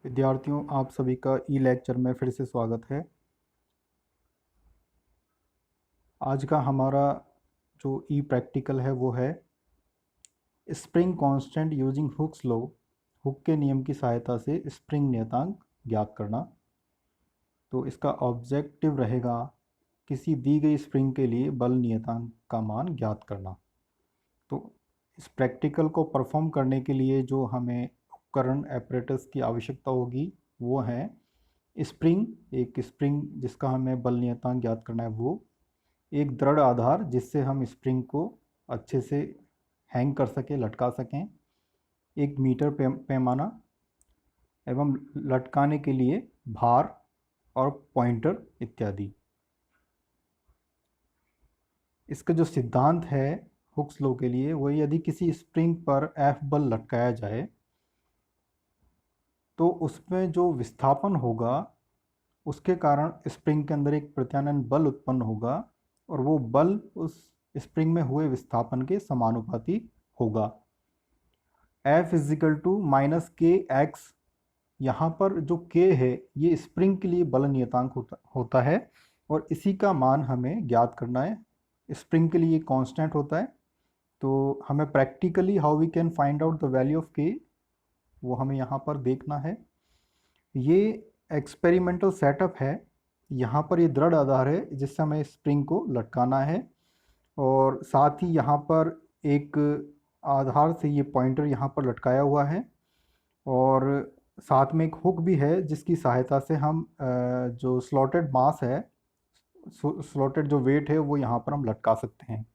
विद्यार्थियों, आप सभी का ई लेक्चर में फिर से स्वागत है। आज का हमारा जो ई प्रैक्टिकल है वो है spring constant using Hooke's law. Hook के नियम की सहायता से स्प्रिंग नियतांक ज्ञात करना। तो इसका ऑब्जेक्टिव रहेगा किसी दी गई स्प्रिंग के लिए बल नियतांक का मान ज्ञात करना। तो इस प्रैक्टिकल को परफॉर्म करने के लिए जो हमें उपकरण एपरेटस की आवश्यकता होगी वो है स्प्रिंग, एक स्प्रिंग जिसका हमें बल नियतांक ज्ञात करना है वो, एक दृढ़ आधार जिससे हम स्प्रिंग को अच्छे से हैंग कर सकें, लटका सकें, एक मीटर पैमाना एवं लटकाने के लिए भार और पॉइंटर इत्यादि। इसका जो सिद्धांत है हुक्स लॉ के लिए वो, यदि किसी स्प्रिंग पर एफ बल लटकाया जाए तो उसमें जो विस्थापन होगा उसके कारण स्प्रिंग के अंदर एक प्रत्यानयन बल उत्पन्न होगा और वो बल उस स्प्रिंग में हुए विस्थापन के समानुपाती होगा। F इजिकल टू माइनस के एक्स, यहाँ पर जो K है ये स्प्रिंग के लिए बल नियतांक होता है और इसी का मान हमें ज्ञात करना है। स्प्रिंग के लिए कांस्टेंट होता है, तो हमें practically how we can find out the value of K वो हमें यहाँ पर देखना है। ये एक्सपेरिमेंटल सेटअप है, यहाँ पर ये दृढ़ आधार है जिससे हमें स्प्रिंग को लटकाना है और साथ ही यहाँ पर एक आधार से ये पॉइंटर यहाँ पर लटकाया हुआ है और साथ में एक हुक भी है जिसकी सहायता से हम जो स्लॉटेड मास है, स्लॉटेड जो वेट है वो यहाँ पर हम लटका सकते हैं।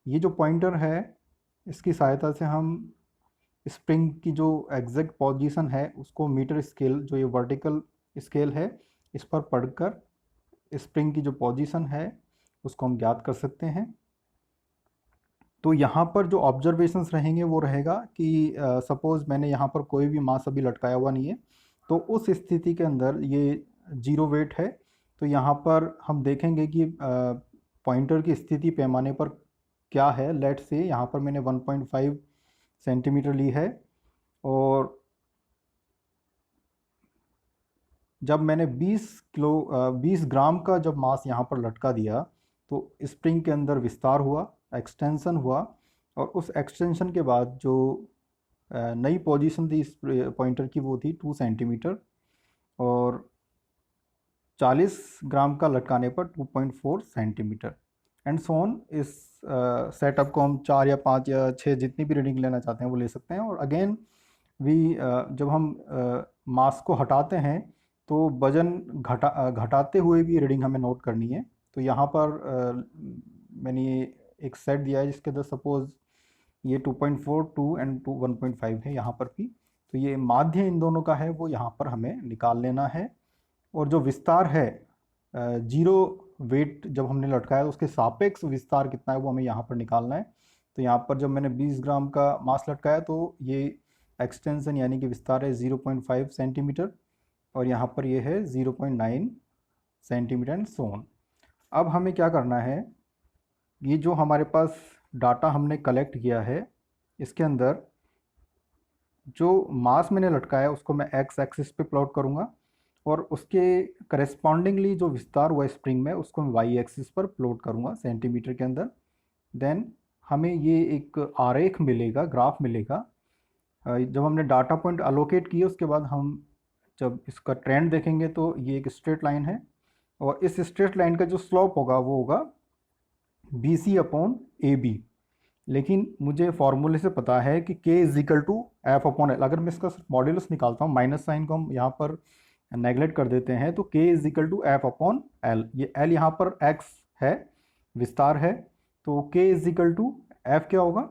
ये जो पॉइंटर है इसकी सहायता से हम स्प्रिंग की जो एग्जैक्ट पोजीशन है उसको मीटर स्केल, जो ये वर्टिकल स्केल है, इस पर पढ़कर स्प्रिंग की जो पोजीशन है उसको हम ज्ञात कर सकते हैं। तो यहाँ पर जो ऑब्जर्वेशंस रहेंगे वो रहेगा कि सपोज़ मैंने यहाँ पर कोई भी मास अभी लटकाया हुआ नहीं है, तो उस स्थिति के अंदर ये जीरो वेट है। तो यहाँ पर हम देखेंगे कि पॉइंटर की स्थिति पैमाने पर क्या है। लेट से यहाँ पर मैंने 1.5 सेंटीमीटर ली है और जब मैंने 20 ग्राम का जब मास यहाँ पर लटका दिया तो स्प्रिंग के अंदर विस्तार हुआ, एक्सटेंशन हुआ और उस एक्सटेंशन के बाद जो नई पोजीशन थी इस पॉइंटर की वो थी 2 सेंटीमीटर और 40 ग्राम का लटकाने पर 2.4 सेंटीमीटर एंड सो ऑन। इस सेटअप को हम 4 या 5 या 6 जितनी भी रीडिंग लेना चाहते हैं वो ले सकते हैं। और अगेन भी जब हम मास को हटाते हैं तो वजन घटाते हुए भी रीडिंग हमें नोट करनी है। तो यहाँ पर मैंने एक सेट दिया है जिसके अंदर सपोज ये 2.4, 2 एंड 1.5 है यहाँ पर भी। तो ये माध्य इन दोनों का है वो यहाँ पर हमें निकाल लेना है और जो विस्तार है जीरो वेट जब हमने लटकाया तो उसके सापेक्ष विस्तार कितना है वो हमें यहाँ पर निकालना है। तो यहाँ पर जब मैंने 20 ग्राम का मास लटकाया तो ये एक्सटेंशन यानी कि विस्तार है 0.5 सेंटीमीटर और यहाँ पर ये है 0.9 सेंटीमीटर एंड सो ऑन। अब हमें क्या करना है, ये जो हमारे पास डाटा हमने कलेक्ट किया है इसके अंदर जो मास मैंने लटकाया उसको मैं एक्स एक्सिस पे प्लॉट करूँगा और उसके करेस्पॉन्डिंगली जो विस्तार हुआ स्प्रिंग में उसको मैं वाई एक्सिस पर प्लॉट करूँगा सेंटीमीटर के अंदर। देन हमें ये एक आरेख मिलेगा, ग्राफ मिलेगा। जब हमने डाटा पॉइंट अलोकेट किए उसके बाद हम जब इसका ट्रेंड देखेंगे तो ये एक स्ट्रेट लाइन है और इस स्ट्रेट लाइन का जो स्लोप होगा वो होगा B C upon A B. लेकिन मुझे फॉर्मूले से पता है कि k is equal to F upon L. अगर मैं इसका मॉड्यूलस निकालता हूँ, माइनस साइन को हम यहाँ पर नेगलेक्ट कर देते हैं, तो k is equal to F upon L. ये l यहाँ पर x है, विस्तार है, तो k is equal to F क्या होगा।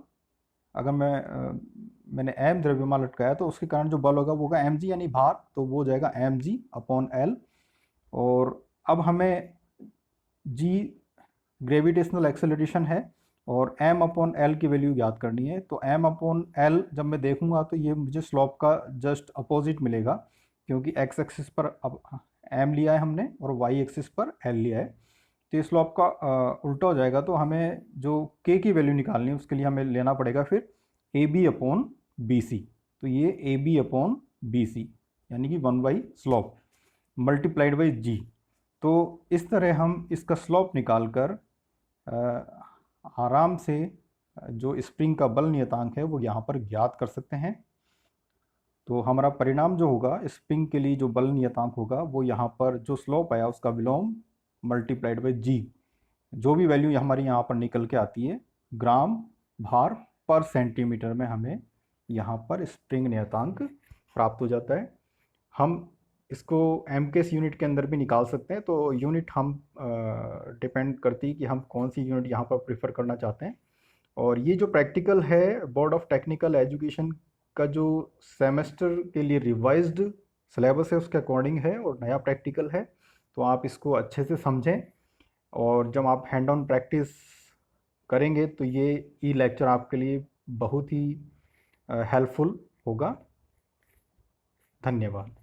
अगर मैंने m द्रव्यमान लटकाया तो उसके कारण जो बल होगा वो होगा mg यानी भार, तो वो हो जाएगा mg अपॉन एल। और अब हमें g ग्रेविटेशनल एक्सेलरेशन है और m अपॉन एल की वैल्यू याद करनी है। तो m अपॉन एल जब मैं देखूंगा तो ये मुझे स्लोप का जस्ट अपोजिट मिलेगा क्योंकि x एक्सिस पर अब m लिया है हमने और y एक्सिस पर l लिया है, तो ये स्लोप का उल्टा हो जाएगा। तो हमें जो k की वैल्यू निकालनी है उसके लिए हमें लेना पड़ेगा फिर A B upon B C. तो ये A B upon B C यानी कि 1 by slope multiplied by G. तो इस तरह हम इसका स्लोप निकाल कर आराम से जो स्प्रिंग का बल नियतांक है वो यहाँ पर ज्ञात कर सकते हैं। तो हमारा परिणाम जो होगा स्प्रिंग के लिए जो बल नियतांक होगा वो यहाँ पर जो स्लोप आया उसका विलोम मल्टीप्लाइड बाई जी, जो भी वैल्यू हमारी यहाँ पर निकल के आती है ग्राम भार पर सेंटीमीटर में हमें यहाँ पर स्प्रिंग नियतांक प्राप्त हो जाता है। हम इसको एमकेएस यूनिट के अंदर भी निकाल सकते हैं, तो यूनिट हम डिपेंड करती है कि हम कौन सी यूनिट यहाँ पर प्रेफर करना चाहते हैं। और ये जो प्रैक्टिकल है बोर्ड ऑफ टेक्निकल एजुकेशन का जो सेमेस्टर के लिए रिवाइज्ड सिलेबस है उसके अकॉर्डिंग है और नया प्रैक्टिकल है, तो आप इसको अच्छे से समझें। और जब आप हैंड ऑन प्रैक्टिस करेंगे तो ये ई लेक्चर आपके लिए बहुत ही हेल्पफुल होगा। धन्यवाद।